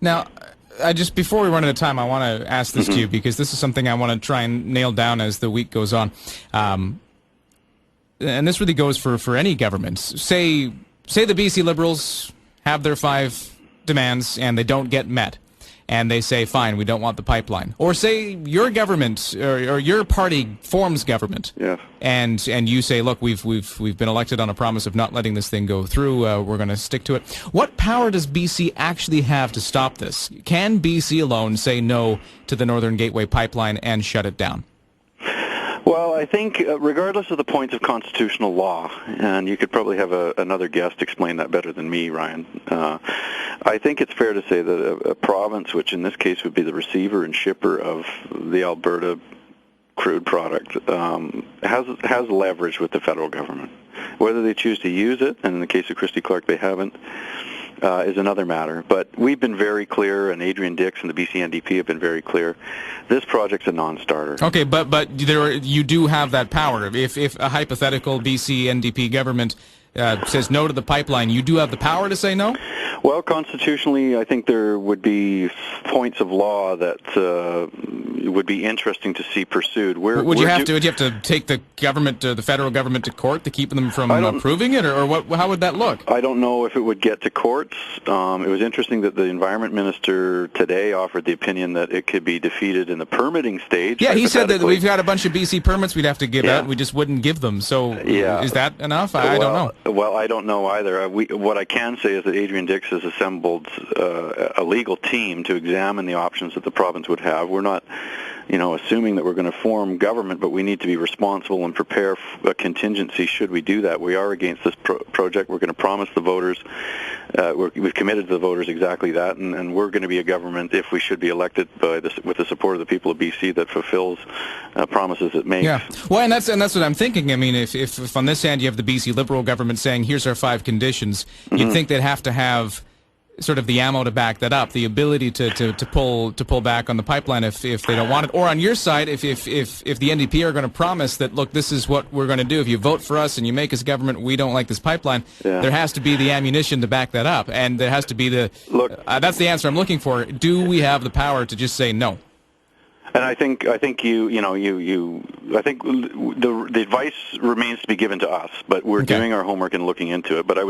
Now, before we run out of time, I want to ask this to you, because this is something I want to try and nail down as the week goes on. And this really goes for any government. Say the BC Liberals have their 5 demands and they don't get met, and they say, fine, we don't want the pipeline. Or say your government or your party forms government, yes, and you say, look, we've been elected on a promise of not letting this thing go through. We're going to stick to it. What power does BC actually have to stop this? Can BC alone say no to the Northern Gateway pipeline and shut it down? Well, I think regardless of the points of constitutional law, and you could probably have another guest explain that better than me, Ryan, I think it's fair to say that a province, which in this case would be the receiver and shipper of the Alberta crude product, has leverage with the federal government. Whether they choose to use it, and in the case of Christy Clark they haven't, is another matter. But we've been very clear, and Adrian Dix and the BC NDP have been very clear. This project's a non-starter. Okay, but you do have that power. If a hypothetical BC NDP government says no to the pipeline, you do have the power to say no? Well, constitutionally, I think there would be points of law that would be interesting to see pursued. Would you have to take the government, the federal government, to court to keep them from approving it, or what? How would that look? I don't know if it would get to courts. It was interesting that the Environment Minister today offered the opinion that it could be defeated in the permitting stage. Yeah, he said that we've got a bunch of BC permits we'd have to give out. We just wouldn't give them. So is that enough? I don't know. Well, I don't know either. What I can say is that Adrian Dix has assembled a legal team to examine the options that the province would have. We're not, assuming that we're going to form government, but we need to be responsible and prepare a contingency should we do that. We are against this project. We're going to promise the voters, we've committed to the voters exactly that, and we're going to be a government, if we should be elected with the support of the people of BC, that fulfills promises it makes. Yeah, well, and that's what I'm thinking. I mean, if on this hand you have the BC Liberal government saying, here's our 5 conditions, you'd think they'd have to have sort of the ammo to back that up, the ability to pull back on the pipeline if they don't want it. Or on your side, if the NDP are going to promise that, look, this is what we're going to do. If you vote for us and you make us government, we don't like this pipeline. Yeah. There has to be the ammunition to back that up, and there has to be the. Look, that's the answer I'm looking for. Do we have the power to just say no? And I think the advice remains to be given to us, but we're doing our homework and looking into it. But I would